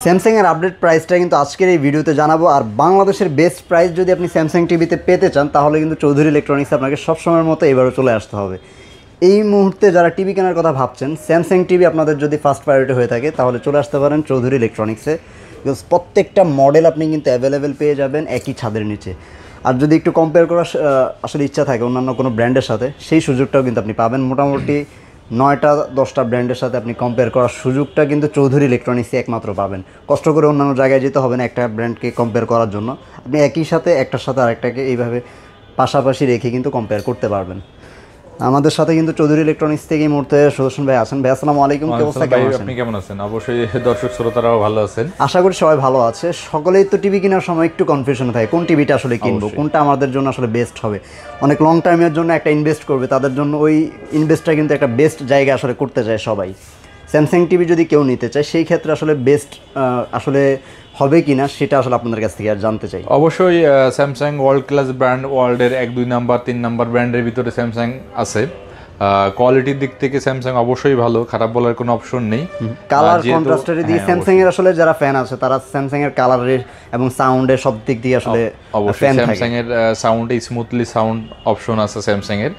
Samsung এর update প্রাইসটা কিন্তু আজকের এই ভিডিওতে জানাবো। আর বাংলাদেশের বেস্ট প্রাইস যদি আপনি স্যামসাং টিভিতে পেতে চান তাহলে কিন্তু চৌধুরী ইলেকট্রনিক্সে আপনাকে সবসময়ের মতো এবারও চলে আসতে হবে। এই মুহূর্তে যারা টিভি কেনার কথা ভাবছেন, স্যামসাং টিভি আপনাদের যদি ফার্স্ট প্রায়োরিটি হয়ে থাকে তাহলে চলে আসতে পারেন চৌধুরী ইলেকট্রনিক্সে। বিকজ প্রত্যেকটা মডেল আপনি কিন্তু অ্যাভেলেবেল পেয়ে যাবেন একই ছাদের নিচে। আর যদি একটু কম্পেয়ার করার আসলে ইচ্ছা থাকে অন্যান্য কোনো ব্র্যান্ডের সাথে, সেই সুযোগটাও কিন্তু আপনি পাবেন। মোটামুটি 9-10টা ব্র্যান্ডের সাথে আপনি কম্পেয়ার করার সুযোগটা কিন্তু চৌধুরী ইলেকট্রনিক্সে একমাত্র পাবেন। কষ্ট করে অন্যান্য জায়গায় যেতে হবে না একটা ব্র্যান্ডকে কম্পেয়ার করার জন্য। আপনি একই সাথে একটার সাথে আরেকটাকে এইভাবে পাশাপাশি রেখে কিন্তু কম্পেয়ার করতে পারবেন। আমাদের সাথে কিন্তু চৌধুরী ইলেকট্রনিক্স থেকে এই মুহূর্তে সুদর্শন ভাই আছেন। ভাই আসসালামু আলাইকুম, কি অবস্থা, কেমন আছেন? আপনি কেমন আছেন? অবশ্যই দর্শক শ্রোতারাও ভালো আছেন, আশা করি সবাই ভালো আছে। সকলেই তো টিভি কেনার সময় একটু কনফিউশন থাকে কোন টিভিটা আসলে কিনবো, কোনটা আমাদের জন্য আসলে বেস্ট হবে। অনেক লং টাইমের জন্য একটা ইনভেস্ট করবে, তাদের জন্য ওই ইনভেস্টটা কিন্তু একটা বেস্ট জায়গা আসলে করতে চায় সবাই। স্যামসাং টিভি যদি কেউ নিতে চায় সেই ক্ষেত্রে আসলে বেস্ট আসলে হবে কিনা সেটা আসলে আপনাদের কাছ থেকে আর জানতে চাই। অবশ্যই স্যামসাং ওয়ার্ল্ড ক্লাস ব্র্যান্ড, ওয়ার্ল্ডের 1, 2 নাম্বার 3 নাম্বার ব্র্যান্ডের ভিতরে স্যামসাং আছে। কোয়ালিটির দিক থেকে স্যামসাং অবশ্যই ভালো, খারাপ বলার কোনো অপশন নেই। কালার কন্ট্রাস্টের দিকে স্যামসাং এর আসলে যারা ফ্যান আছে তারা স্যামসাং এর কালারের এবং সাউন্ডের সব দিক দিয়ে আসলে অবশ্যই স্যামসাং এর সাউন্ডে স্মুথলি সাউন্ড অপশন আছে স্যামসাং এর।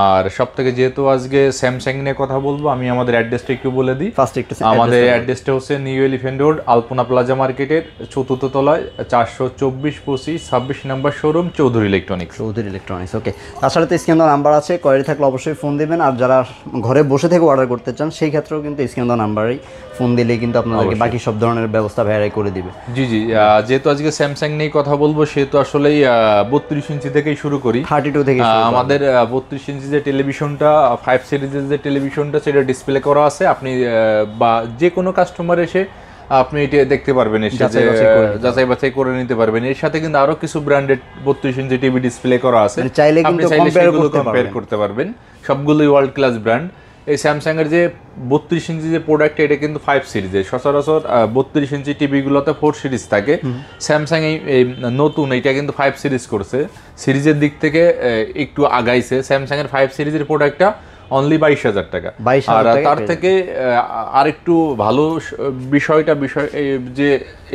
আর সবথেকে যেহেতু আজকে স্যামসাং নিয়ে কথা বলবো, আমি আমাদের অ্যাড্রেসটা একটু বলে দিই। আমাদের অ্যাড্রেসটা হচ্ছে নিউ এলিফ্যান্ট রোড, আলপনা প্লাজা মার্কেটের 4th তলায় 424-25-26 নাম্বার শোরুম চৌধুরী ইলেকট্রনিক্স। ওকে। তাছাড়া তো স্ক্রিন দেওয়া নাম্বার আছে, কোয়ারি থাকলে অবশ্যই ফোন দিবেন। আর যারা ঘরে বসে থেকে অর্ডার করতে চান সেই ক্ষেত্রেও কিন্তু স্ক্রিন দেওয়া নাম্বারেই ফোন দিলেই কিন্তু আপনাদেরকে বাকি সব ধরনের ব্যবস্থা ভাইরাই করে দিবে। জি, যেহেতু আজকে স্যামসাং নিয়ে কথা বলবো সেহেতু আসলেই 32 ইঞ্চি থেকেই শুরু করি। 32 থেকে আমাদের 32 ইঞ্চি যে টেলিভিশনটা, 5 সিরিজের যে টেলিভিশনটা, সেটা ডিসপ্লে করা আছে। আপনি বা যে কোনো কাস্টমার এসে আপনি এটা দেখতে পারবেন, এসে যাচাই বাছাই করে নিতে পারবেন। এর সাথে কিন্তু আরো কিছু ব্র্যান্ডেড 32 ইঞ্চি টিভি ডিসপ্লে করা আছে, চাইলে কিন্তু কম্পেয়ার করতে পারবেন। সবগুলোই ওয়ার্ল্ড ক্লাস ব্র্যান্ড। এই স্যামসাং এর যে 32 ইঞ্চি যে প্রোডাক্ট, এটা কিন্তু 5 সিরিজের। সচরাচর 32 ইঞ্চি টিভিগুলোতে 4 সিরিজ থাকে। স্যামসাং এই নতুন এটা কিন্তু 5 সিরিজ করছে। সিরিজের দিক থেকে একটু আগাইছে। স্যামসাং এর 5 সিরিজের প্রোডাক্টটা অনলি 22,000 টাকা। আর তার থেকে আরেকটু ভালো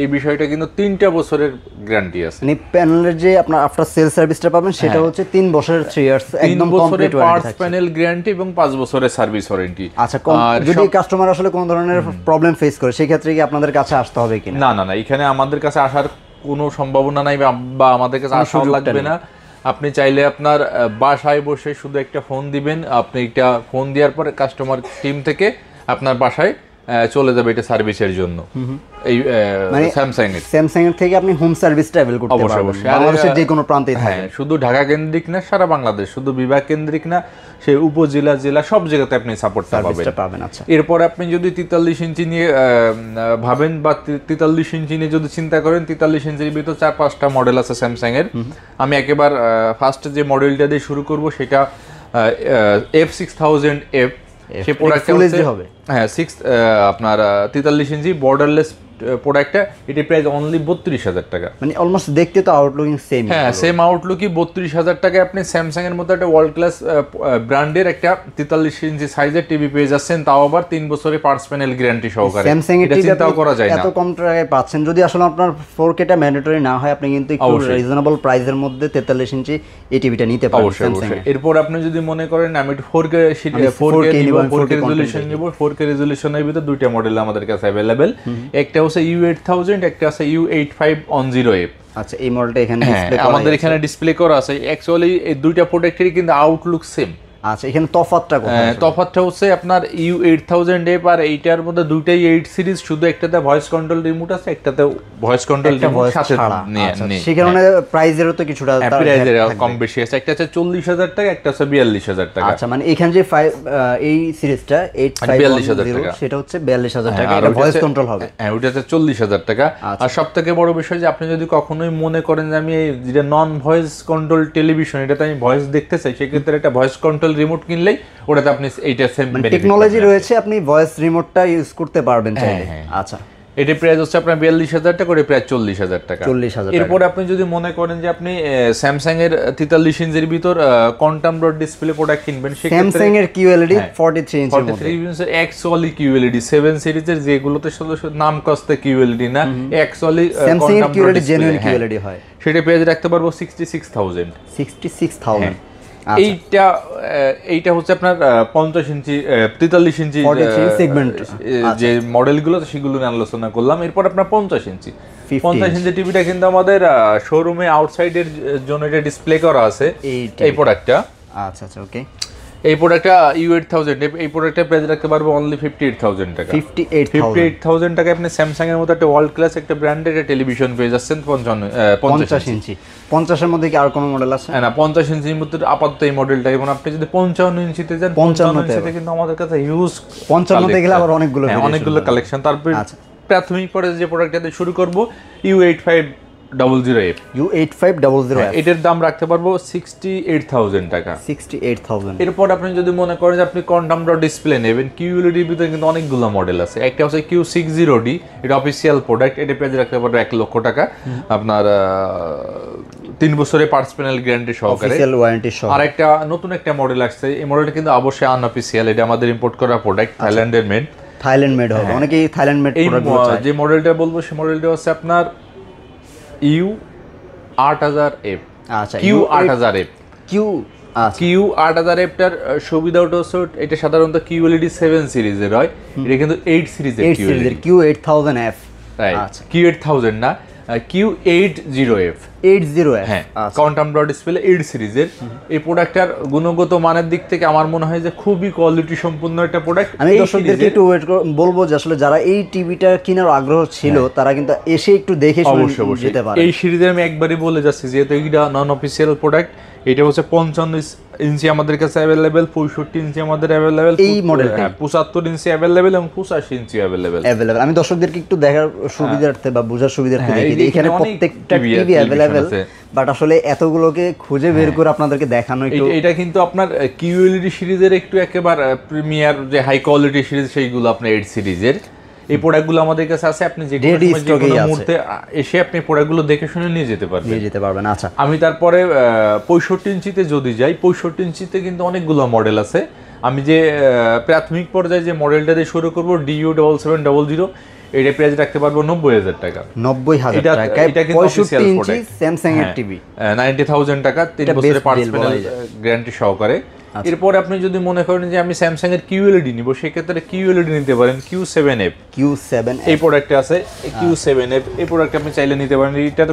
এই বিষয়টা কিন্তু 3টা বছরের গ্যারান্টি আছে। মানে প্যানেলের যে আপনার আফটার সেল সার্ভিসটা পাবেন সেটা হচ্ছে 3 বছরের 3 ইয়ার্স একদম কমপ্লিট পার্টস প্যানেল গ্যারান্টি এবং 5 বছরের সার্ভিস ওয়ারেন্টি। আচ্ছা, যদি কাস্টমার আসলে কোন ধরনের প্রবলেম ফেস করে সেই ক্ষেত্রে কি আপনাদের কাছে আসতে হবে কিনা? না, এখানে আমাদের কাছে আসার কোনো সম্ভাবনা নাই বা আমাদের কাছে আসাও লাগবে না। আপনি চাইলে আপনার বাসায় বসে শুধু একটা ফোন দিবেন, আপনি একটা ফোন দেওয়ার পরে কাস্টমার টিম থেকে আপনার বাসায় চলে যাবে এটা সার্ভিসের জন্য। এই স্যামসাং এর থেকে আপনি হোম সার্ভিসটা অ্যাভেল করতে পারবেন বাংলাদেশের যে কোনো প্রান্তেই থাকে। শুধু ঢাকা কেন্দ্রিক না, সারা বাংলাদেশ, শুধু বিভাগ কেন্দ্রিক না, সেই উপজেলা, জেলা সব জায়গাতে আপনি সাপোর্টটা পাবেন। আচ্ছা, এরপর আপনি যদি 43 ইঞ্চি নিয়ে ভাবেন বা 43 ইঞ্চি নিয়ে যদি চিন্তা করেন, 43 ইঞ্চির ভিতর 4-5টা মডেল আছে স্যামসাং এর। আমি একেবারে ফার্স্ট যে মডেলটা দিয়ে শুরু করব সেটা F6000F। সেই প্রোডাক্টটা হবে আপনার 43 ইঞ্চি বর্ডারলেস প্রোডাক্টটা। এটি প্রাইস অনলি 32,000 টাকা। মানে অলমোস্ট দেখতে তো আউটলুকিং সেম। সেম আউটলুকই 32,000 টাকায় আপনি স্যামসাং এর মতো একটা ওয়ার্ল্ড ক্লাস ব্র্যান্ডের একটা 43 ইঞ্চি সাইজের টিভি পেয়ে যাচ্ছেন, তাও আবার 3 বছরের পার্টস প্যানেল গ্যারান্টি সহকারে। স্যামসাং এর টিভি চিন্তাও করা যায় না এত কম টাকায় পাচ্ছেন। যদি আসলে আপনার 4K টা ম্যান্ডেটরি না হয়, আপনি কিন্তু একটু রিজনেবল প্রাইসের মধ্যে 43 ইঞ্চি এই টিভিটা নিতে পারবেন স্যামসাং এর। এরপর আপনি যদি মনে করেন আমি 4K রেজোলিউশন নিব, 4K রেজোলিউশনের ভিতর 2টা মডেল আমাদের কাছে अवेलेबल। একটা হচ্ছে U8000, একটা আছে U8510F। আচ্ছা, এই মডেলটা এখানে আমাদের এখানে ডিসপ্লে করা আছে। অ্যাকচুয়ালি এই দুইটা প্রোডাক্টেরই কিন্তু আউটলুক সেম। আচ্ছা, এখানে তফাৎটা কোথায়? তফাৎটা হচ্ছে আপনার U8000F আর এইটার মধ্যে দুইটাই 8 সিরিজ, শুধু একটাতে ভয়েস কন্ট্রোল রিমোট আছে, একটাতে ভয়েস কন্ট্রোল রিমোট সাথে নেই। সেই কারণে প্রাইসেরও তো কিছুটা প্রাইসের কম বেশি আছে। একটা আছে 40,000 টাকা, একটা আছে 42,000 টাকা। আচ্ছা, মানে এখানে যে এই সিরিজটা 8510 টাকা, সেটা হচ্ছে 42,000 টাকা। এটা ভয়েস কন্ট্রোল হবে। হ্যাঁ, ওটা হচ্ছে 40,000 টাকা। আর সবথেকে বড় বিষয় যে আপনি যদি কখনোই মনে করেন যে আমি এই যেটা নন ভয়েস কন্ট্রোল টেলিভিশন, এটাতে আমি ভয়েস দেখতে চাই, সেক্ষেত্রে একটা ভয়েস কন্ট্রোল রিমোট কিনলেই ওটাতে আপনি এইটা সেম টেকনোলজি রয়েছে, আপনি ভয়েস রিমোটটা ইউজ করতে পারবেন চাইলে। আচ্ছা, এটি প্রাইস হচ্ছে আপনার 42,000 টাকা করে, প্রায় 40,000 টাকা। 40,000 এরপরে আপনি যদি মনে করেন যে আপনি স্যামসাং এর 43 ইঞ্চির ভিতর কোয়ান্টাম ডট ডিসপ্লে প্রোডাক্ট কিনবেন, সেক্ষেত্রে স্যামসাং এর QLED 43 ইঞ্চির মধ্যে 43 ইঞ্চের অ্যাকচুয়ালি QLED 7 সিরিজের যেগুলোতে শুধু নাম কস্তে QLED না, অ্যাকচুয়ালি স্যামসাং এর QLED জেনুইন QLED হয়, সেটা প্রাইস রাখতে পারবো 66,000। 66,000। এইটা হচ্ছে আপনার 50 ইঞ্চি 43 ইঞ্চি সেগমেন্ট যে মডেলগুলো সেগুলো নিয়ে আলোচনা করলাম। এরপর আপনার 50 ইঞ্চি 50 ইঞ্চি টিভিটা কিন্তু আমাদের শোরুমে আউটসাইডের জন্য এটা ডিসপ্লে করা আছে এই প্রোডাক্টটা। আচ্ছা আচ্ছা, ওকে। এই প্রোডাক্টটা U8000, এই প্রোডাক্টটা প্রাইস রাখতে পারবো অনলি 58,000 টাকা। 58,000 টাকা আপনি স্যামসাং এর মতো একটা ওয়ার্ল্ড ক্লাস একটা ব্র্যান্ডের টেলিভিশন পেয়ে যাচ্ছেন 50 ইঞ্চি। 50 এর মধ্যে কি আর কোনো মডেল আছে? না, 50 ইঞ্চির মধ্যে আপাতত এই মডেলটা। এবং আপনি যদি 55 ইঞ্চিতে যান, 55 ইঞ্চিতে কিন্তু আমাদের কাছে হিউজ 55 তে গেলে আবার অনেকগুলো কালেকশন। তারপর প্রাথমিক পর্যায়ে যে প্রোডাক্টটা দিয়ে শুরু করব U8500F। U8500F এটার দাম রাখতে পারবো 68,000 টাকা। 68,000। এরপর আপনি যদি মনে করেন যে আপনি কোয়ান্টাম ডট ডিসপ্লে নেবেন, QLED এর ভিতরে কিন্তু অনেকগুলো মডেল আছে। একটা হচ্ছে Q60D, এটা অফিসিয়াল প্রোডাক্ট, এটা প্রাইস রাখতে পারবো 1 লক্ষ টাকা, আপনার 3 বছরের পার্টস প্যানেল গ্যারান্টি সহকারে, অফিসিয়াল ওয়ারেন্টি সহ। আর একটা নতুন একটা মডেল আসছে, এই মডেলটা কিন্তু অবশ্যই আনঅফিসিয়াল, এটা আমাদের ইম্পোর্ট করা প্রোডাক্ট, থাইল্যান্ডের মেড। থাইল্যান্ড মেড হবে, অনেকেই থাইল্যান্ড মেড প্রোডাক্ট চায়। যে মডেলটা বলবো সেই মডেলটা হচ্ছে আপনার U8000F। আচ্ছা, Q8000F। Q8000F টার সুবিধাটা হচ্ছে এটা সাধারণত QLED 7 সিরিজের হয়, এটা কিন্তু 8 সিরিজের Q8000F। আচ্ছা, Q8000 না, Q80F। 80F, হ্যাঁ, কোয়ান্টাম ডট ডিসপ্লে 8 সিরিজের। এই প্রোডাক্টটার গুণগত মানের দিক থেকে আমার মনে হয় যে খুবই কোয়ালিটি সম্পন্ন একটা প্রোডাক্ট। আমি দর্শকদেরকে একটু বলবো যে আসলে যারা এই টিভিটা কেনার আগ্রহ ছিল তারা কিন্তু এসে একটু দেখে শুনে যেতে পারে। এই সিরিজে আমি একবারই বলে যাচ্ছি, যেহেতু এটা নন অফিসিয়াল প্রোডাক্ট, এটা হচ্ছে 55 ইঞ্চি আমাদের কাছে অ্যাভেলেবেল, 65 ইঞ্চি আমাদের অ্যাভেলেবেল, এই মডেলটা 75 ইঞ্চি অ্যাভেলেবেল এবং 85 ইঞ্চি অ্যাভেলেবেল। আমি দর্শকদেরকে একটু দেখার সুবিধার্থে বা বোঝার সুবিধার্থে দেখি যে এখানে প্রত্যেকটা টিভি অ্যাভেলেবেল, বাট আসলে এতগুলোকে খুঁজে বের করে আপনাদেরকে দেখানো একটু। এটা কিন্তু আপনার QLED সিরিজের একটু একেবারে প্রিমিয়ার যে হাই কোয়ালিটি সিরিজ, সেইগুলো আপনার 8 সিরিজের এই প্রোডাক্টগুলো আমাদের কাছে আছে। আপনি যে কোনো মুহূর্তে এসে আপনি প্রোডাক্টগুলো দেখে শুনে নিয়ে যেতে পারবেন। আচ্ছা, আমি তারপরে 65 ইঞ্চিতে যদি যাই, 65 ইঞ্চিতে কিন্তু অনেকগুলো মডেল আছে। আমি যে প্রাথমিক পর্যায়ে যে মডেলটা দিয়ে শুরু করবো DU7700, এটা প্রাইস রাখতে পারবো 90,000 টাকা। 90,000 টাকা। এটা কিন্তু 65 ইঞ্চি স্যামসাং এর টিভি, 90,000 টাকা, 3 বছরের পার্টস প্যানেল গ্যারান্টি সহকারে। এরপর আপনি যদি মনে করেন যে আমি স্যামসাং এর QLED নিব, সেক্ষেত্রে QLED নিতে পারেন Q7F। এই প্রোডাক্টটা আছে Q7F, এই প্রোডাক্ট আপনি চাইলে নিতে পারেন। এটার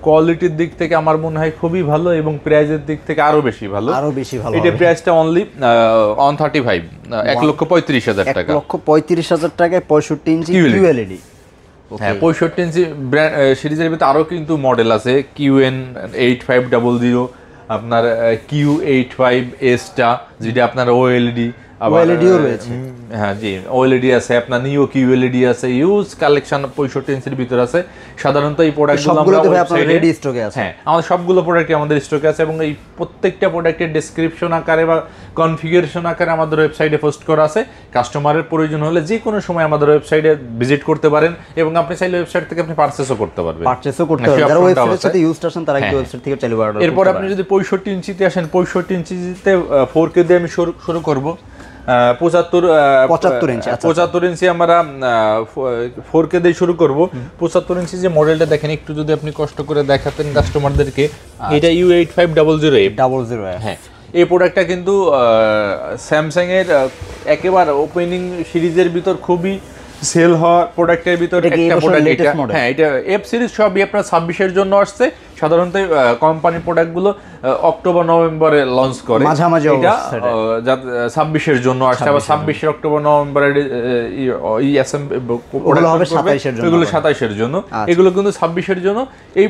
কোয়ালিটির দিক থেকে আমার মনে হয় খুবই ভালো এবং প্রাইসের দিক থেকে আরো বেশি ভালো। এটা প্রাইসটা অনলি 135, 1,35,000 টাকা। 1,35,000 টাকায় 65 ইঞ্চি QLED। হ্যাঁ, 65 ইঞ্চি সিরিজের ভিতরে আরো কিন্তু মডেল আছে, QN8500, আপনার Q85S টা, যেটা আপনার OLED, OLED-ও রয়েছে। হ্যাঁ জি, OLED আছে, আপনার নিও QLED আছে, ইউজ কালেকশন 65 ইঞ্চির ভিতরে আছে। সাধারণত এই প্রোডাক্টগুলো আমরা রেডি স্টকে আছে। হ্যাঁ, আমাদের সবগুলো প্রোডাক্টই আমাদের স্টকে আছে এবং এই প্রত্যেকটা প্রোডাক্টের ডেসক্রিপশন আকারে বা কনফিগারেশন আকারে আমাদের ওয়েবসাইটে পোস্ট করা আছে। কাস্টমারের প্রয়োজন হলে যে কোনো সময় আমাদের ওয়েবসাইটে ভিজিট করতে পারেন এবং আপনি চাইলে ওয়েবসাইট থেকে আপনি পারচেজও করতে পারবেন। যারা ওয়েবসাইটের সাথে ইউজ করছেন তারা কি ওয়েবসাইট থেকে চাইলে অর্ডার করতে পারেন। এরপর আপনি যদি 65 ইঞ্চিতে আসেন, 65 ইঞ্চিতে 4K দিয়ে আমি শুরু করব। 75 ইঞ্চি আমরা 4K দিয়ে শুরু করব। 75 ইঞ্চি যে মডেলটা দেখেন, একটু যদি আপনি কষ্ট করে দেখাতেন কাস্টমারদেরকে, এটা U8500F। হ্যাঁ, এই প্রোডাক্টটা কিন্তু স্যামসাং এর একেবারে ওপেনিং সিরিজের ভিতর খুবই সেল হওয়া প্রোডাক্টের ভিতর একটা প্রোডাক্ট এটা। হ্যাঁ, এটা F সিরিজ সবই আপনার 26 এর জন্য আসছে। সাধারণত কোম্পানি প্রোডাক্টগুলো অক্টোবর নভেম্বরে লঞ্চ করে, মাঝামাঝি এটা 26 এর জন্য আসছে। আবার 26 অক্টোবর নভেম্বরে এগুলো 27 এর জন্য, এগুলো কিন্তু 26 এর জন্য। এই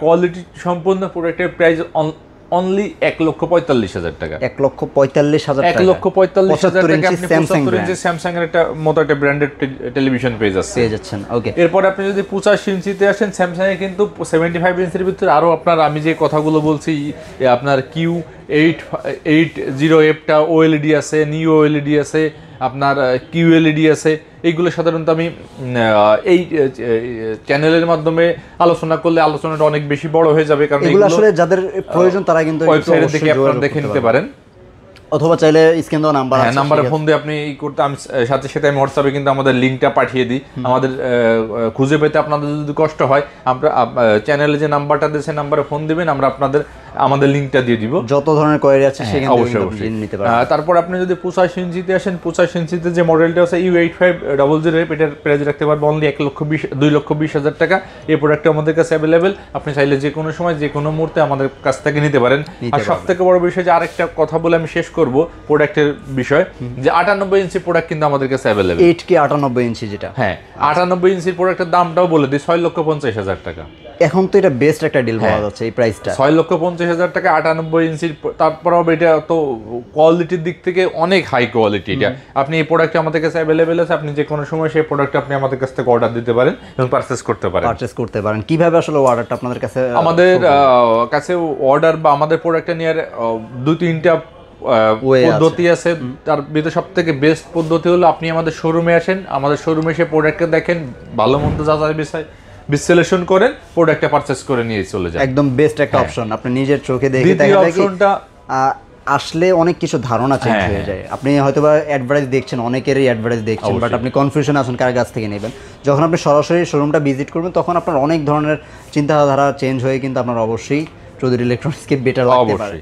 কোয়ালিটি সম্পন্ন প্রোডাক্টের প্রাইস অনলি 1,45,000 টাকা। 1,45,000 টাকা। 1,45,000 টাকা আপনি 75 ইঞ্চি স্যামসাং এর একটা মতো একটা ব্র্যান্ডেড টেলিভিশন পেয়ে যাচ্ছেন। ওকে, এরপর আপনি যদি 85 ইঞ্চিতে আসেন, স্যামসাং এ কিন্তু 75 ইঞ্চির ভিতরে আরো আপনার আমি যে কথাগুলো বলছি, আপনার Q80F টা OLED আছে, নিও OLED আছে, আপনার QLED আছে, এইগুলো সাধারণত আমি এই চ্যানেলের মাধ্যমে আলোচনা করলে আলোচনাটা অনেক বেশি বড় হয়ে যাবে, কারণ এগুলো আসলে যাদের প্রয়োজন তারা কিন্তু ওয়েবসাইটে থেকে আপনারা দেখে নিতে পারেন, অথবা চাইলে স্ক্রিন দেওয়া নাম্বার আছে নাম্বারে ফোন দিয়ে আপনি এই করতে, আমি সাথে সাথে আমি হোয়াটসঅ্যাপে কিন্তু আমাদের লিঙ্কটা পাঠিয়ে দিই। আমাদের খুঁজে পেতে আপনাদের যদি কষ্ট হয়, আমরা চ্যানেলে যে নাম্বারটা দিয়েছে নাম্বারে ফোন দিবেন, আমরা আমাদের লিঙ্কটা দিয়ে দিব। যত ধরনের কোয়েরি আছে সেখানে অবশ্যই নিতে পারেন। তারপর আপনি যদি 85 ইঞ্চিতে আসেন, 85 ইঞ্চিতে যে মডেলটা আছে U8500, এটার প্রাইস রাখতে পারবো অনলি 2,20,000 টাকা। এই প্রোডাক্টটা আমাদের কাছে অ্যাভেলেবেল, আপনি চাইলে যে কোনো সময় যে কোনো মুহূর্তে আমাদের কাছ থেকে নিতে পারেন। আর সবথেকে বড় বিষয় যে আরেকটা কথা বলে আমি শেষ করব প্রোডাক্টের বিষয়, যে 98 ইঞ্চি প্রোডাক্ট কিন্তু আমাদের কাছে অ্যাভেলেবেল। 8K 98 ইঞ্চি যেটা, হ্যাঁ 98 ইঞ্চির প্রোডাক্টের দামটাও বলে দিই 6,50,000 টাকা। এখন তো এটা বেস্ট একটা ডিল পাওয়া যাচ্ছে এই প্রাইসটা, 6,50,000 টাকা 98 ইঞ্চির। তারপরেও এটা তো কোয়ালিটির দিক থেকে অনেক হাই কোয়ালিটি। এটা আপনি এই প্রোডাক্ট আমাদের কাছে অ্যাভেলেবেল আছে, আপনি যে কোনো সময় সেই প্রোডাক্ট আপনি আমাদের কাছ থেকে অর্ডার দিতে পারেন এবং পারচেজ করতে পারেন। কিভাবে আসলে অর্ডারটা আপনাদের কাছে? আমাদের কাছে অর্ডার বা আমাদের প্রোডাক্টটা নেওয়ার 2-3টা পদ্ধতি আছে। তার ভিতরে সব থেকে বেস্ট পদ্ধতি হলো আপনি আমাদের শোরুমে আসেন, আমাদের শোরুমে এসে প্রোডাক্টটা দেখেন, ভালো মন্দ যাচাই বিশ্লেষণ করেন, প্রোডাক্টটা পারচেজ করে নিয়ে চলে যান। একদম বেস্ট একটা অপশন, আপনি নিজের চোখে দেখে আসলে অনেক কিছু ধারণা চেঞ্জ হয়ে যায়। আপনি হয়তোবা অ্যাডভার্টাইজ দেখছেন, অনেকেরই অ্যাডভার্টাইজ দেখছেন, বাট আপনি কনফিউশন আছেন কার কাছ থেকে নেবেন। যখন আপনি সরাসরি শোরুমটা ভিজিট করবেন তখন আপনার অনেক ধরনের চিন্তাধারা চেঞ্জ হয়ে কিন্তু আপনার অবশ্যই চৌধুরী ইলেকট্রনিক্সকে বেটার লাগতে পারে।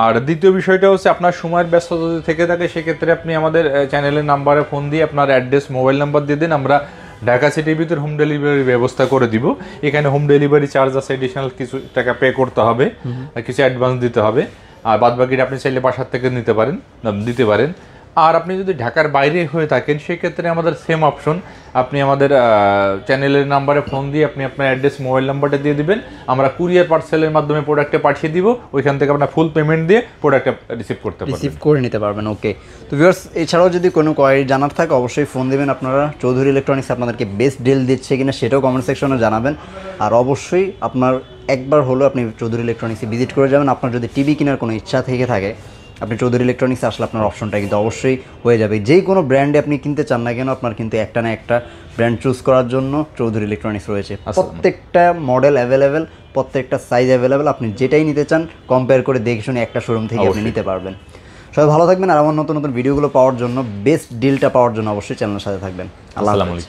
আর দ্বিতীয় বিষয়টা হচ্ছে আপনার সময়ের ব্যস্ততা যদি থেকে থাকে, সেক্ষেত্রে আপনি আমাদের চ্যানেলের নাম্বারে ফোন দিয়ে আপনার অ্যাড্রেস, মোবাইল নাম্বার দিয়ে দিন, আমরা ঢাকা সিটির ভিতরে হোম ডেলিভারির ব্যবস্থা করে দিব। এখানে হোম ডেলিভারি চার্জ আছে, এডিশনাল কিছু টাকা পে করতে হবে, কিছু অ্যাডভান্স দিতে হবে, আর বাদ বাকিটা আপনি চাইলে বাসার থেকে দিতে পারেন। আর আপনি যদি ঢাকার বাইরে হয়ে থাকেন, সেক্ষেত্রে আমাদের সেম অপশন, আপনি আমাদের চ্যানেলের নাম্বারে ফোন দিয়ে আপনি আপনার অ্যাড্রেস, মোবাইল নাম্বারটা দিয়ে দিবেন, আমরা কুরিয়ার পার্সেলের মাধ্যমে প্রোডাক্টটা পাঠিয়ে দিব, ওইখান থেকে আপনার ফুল পেমেন্ট দিয়ে প্রোডাক্টটা রিসিভ করে নিতে পারবেন। ওকে, তো ভিউয়ার্স, এছাড়াও যদি কোনো কোয়ারি জানার থাকে অবশ্যই ফোন দিবেন আপনারা। চৌধুরী ইলেকট্রনিক্স আপনাদেরকে বেস্ট ডিল দিচ্ছে কিনা সেটাও কমেন্ট সেকশনে জানাবেন। আর অবশ্যই আপনার একবার হলো আপনি চৌধুরী ইলেকট্রনিক্সে ভিজিট করে যাবেন। আপনার যদি টিভি কেনার কোনো ইচ্ছা থেকে থাকে, আপনি চৌধুরী ইলেকট্রনিক্স আসলে আপনার অপশনটা কিন্তু অবশ্যই হয়ে যাবে। যেই কোনো ব্র্যান্ডে আপনি কিনতে চান না কেন, আপনার কিন্তু একটা না একটা ব্র্যান্ড চুজ করার জন্য চৌধুরী ইলেকট্রনিক্স রয়েছে। প্রত্যেকটা মডেল অ্যাভেলেবেল, প্রত্যেকটা সাইজ অ্যাভেলেবেল, আপনি যেটাই নিতে চান কম্পেয়ার করে দেখে শুনে একটা শোরুম থেকে আপনি নিতে পারবেন। সবাই ভালো থাকবেন, আর আমার নতুন নতুন ভিডিওগুলো পাওয়ার জন্য, বেস্ট ডিলটা পাওয়ার জন্য অবশ্যই চ্যানেলের সাথে থাকবেন। আল্লাহ হাফেজ।